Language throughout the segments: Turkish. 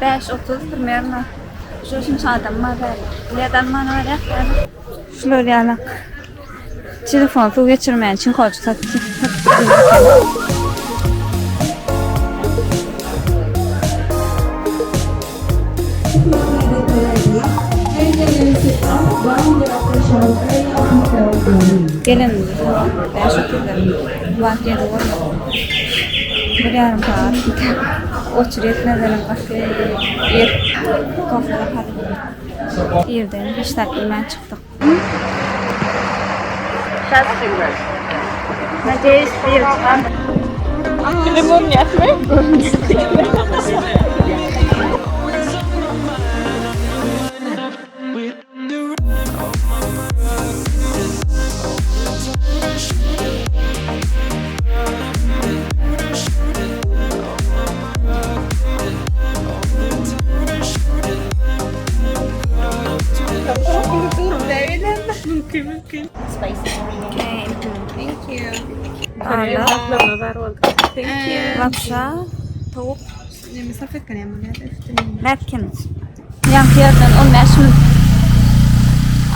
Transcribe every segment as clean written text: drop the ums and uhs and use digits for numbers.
5:30 примерно. Şuşun saatım var. Ledan bana var ya. Şöyle yana. Telefon pul geçirmeyen için kolcu taktı. Gelin. 5:30. Vakti doğru. Bir yarım saat. Oturup nedenim kafe yer kafede kaldım. Yerden 5 dakika çıktık. Надеюсь, Limon yetmiyor. Mungkin. Spicy. Okay. Thank you. Ala. Thank you. Lapşa. Tavuk. مسافة كان يعملها Napkin. Yankı yerden 15 minut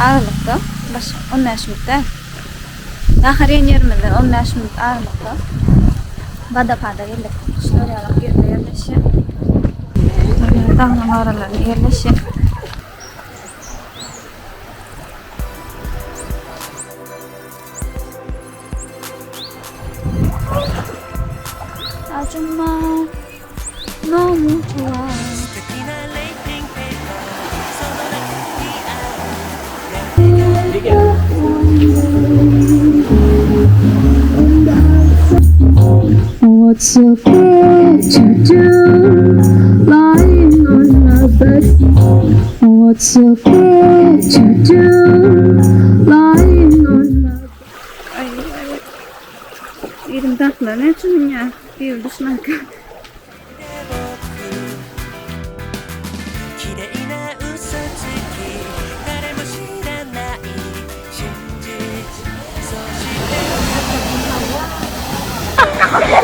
ağırlıkta. Baş 15 minutda. Ahırın 20'den 15 minut ağırlıkta. Badapada geldik. Şöyle alıp yerine yerleşir. Dağın oralarına yerleşir. Acıma no mucho What's okay to do lying on my bed? What's okay to do lying on my bed? Yerim tatlı ne için ya? Bir düşman kal.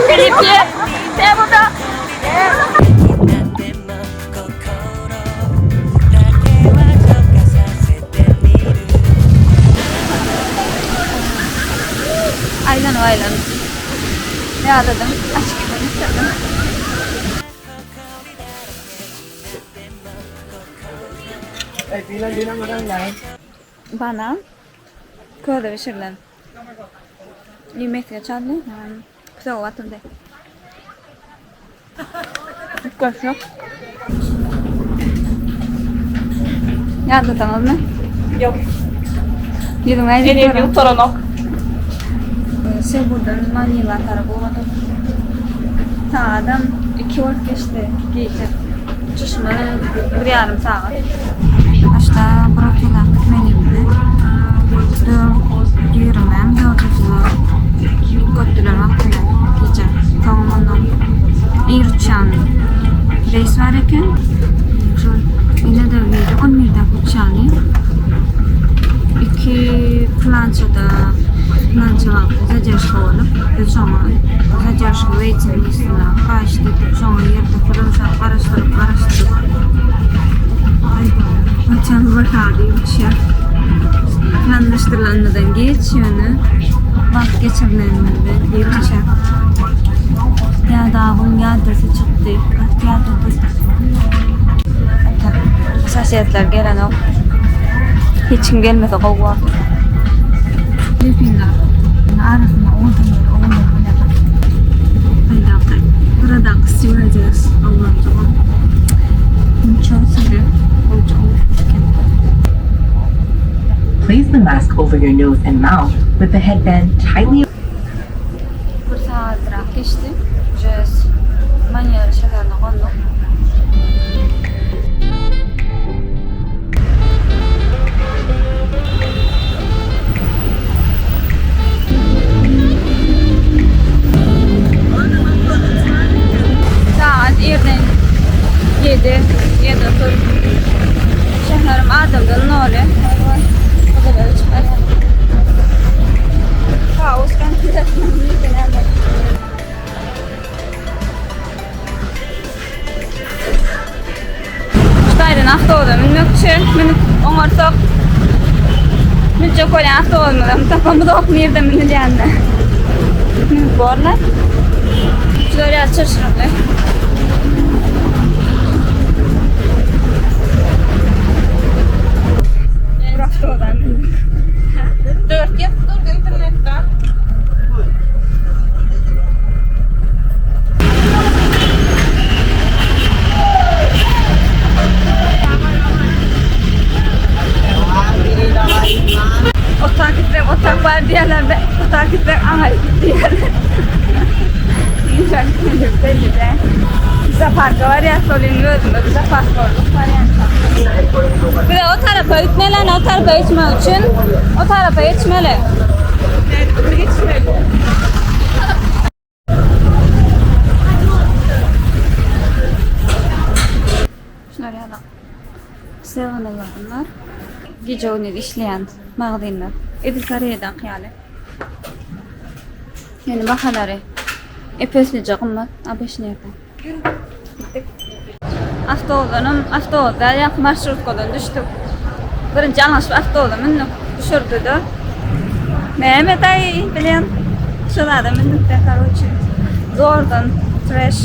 Filipie, saya burada. Aylan. Ne aradım? Aşk gibi istedim. Bana köde bir şeyler. Yemek geçerli. Güzel oldu de. Kaç yok. Yardım tamam mı? Yok. Yedim ben En iyi bir toronok. Şey buradan Manila tarafı oldu. Sağdan 2 volt geçti. Geçti. Çüşme bir yarım saat. Başta bırakılan menümde 4:20 götüler vaktiyle gece tamamından uçağın reis var eken yine de öyleydi 11'de uçağını 2 plançada задержка olup sonra задержка waiting listine başlayıp sonra yerde fırınca karıştırıp uçağın vakardı uçağı planlaştırılanmadan geçiyordu vakit geçirilenmedi bir uçak ya dağın yadırsı çıktı sasiyetler gelen o hiç kim gelmedi kovak Filipinler arasında oğlum burada stewardess Allah'ım tamam çok seviyorum Place the mask over your nose and mouth with the headband tightly. Kursa drak geçti. Jez manya şekerle kondu. Saat yerden 7 tur. Şehrim Adem'den Nuri. Kaos kan avtoda minmekçi, minip oňarsak Müce koyan avtoda tapamı da okun yerde minilýände. Minip borlar. Şöyle açışırdı. Avtodan minip. 4 yap durdu internette. Otak var diyorlar ve otakitler amel diyorlar. Güzel belli de. Bize farkı var ya solini özünde bize farkı var ya. Bir de o tarafa gitmeli, o tarafa geçmek için o tarafa geçmeli. Nerede geçmedi? Şunları yana. Sevanalar bunlar. Gece onu işleyen mağdinler. Edil Saray'dan kıyali. Yani bahaları. Epeslice kımmat. Abeş nereden? Gittik. Avtoda yak marşrutkadan düştük. Birinci anlaşıp avtoda minnik düşürdü de. Mehmet ay bilen şurada minnik de karoçi. Zordan trash.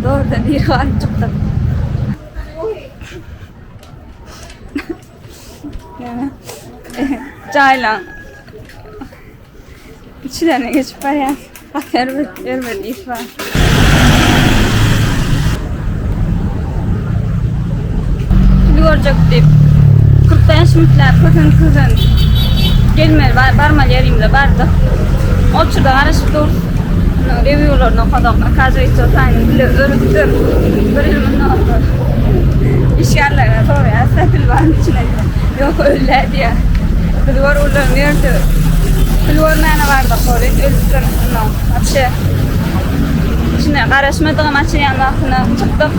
Zordan bir var çıktık. Yani caylan içlerine geçip var ya vermedi iş var. Görecek deyip 45 minutlar kızın gelmeli barmal yerimde bardı. O çırda karışıp dur. Review'larına kadar kaza istiyorsan bile örüktür. Bir ilmin oldu. İş yerlerine doğru ya sefil var içine. Yok öyle diye. Bilvar ulan nerede? Bilvar nane vardı korin ölçtür. No, apşe. İçine karışmadığım açı yanına çıktık.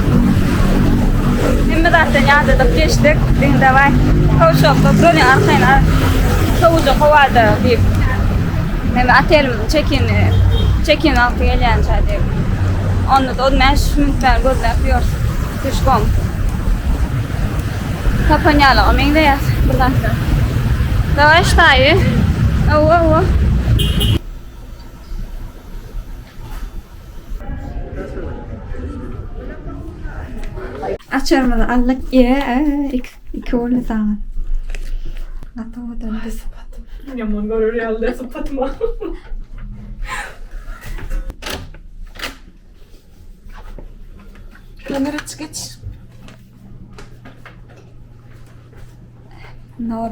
Hem zaten yağda geçtik. Dinde var. Kavuşakta böyle arkayına kavucu kovardı deyip. Hem atelimizin çekin altı gelen çaydı. Onu da o 5 minutlar gözler yapıyor. Düşkom. Kapanyalı o mengde yaz. Buradan da. Davaş tayı. Ova. Açarmadı allık iki oğlu zaman. Atamadan biz. Yaman görür yalda sapatma. Kamera geç. Nor.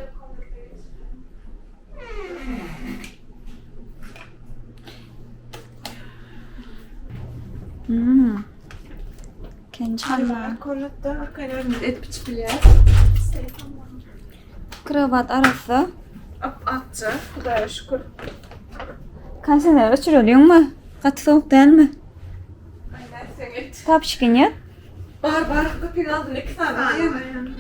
Kençanlar. Kollatta kalemde et biç bile. Kravat arası. Attı. Kudaya şükür. Kaç sene uçuruyor mu? Katı soğuk değil mi? Aynen sen et. Tapşıkın ya. Bar kapıyı aldın 2 tane. Aynen.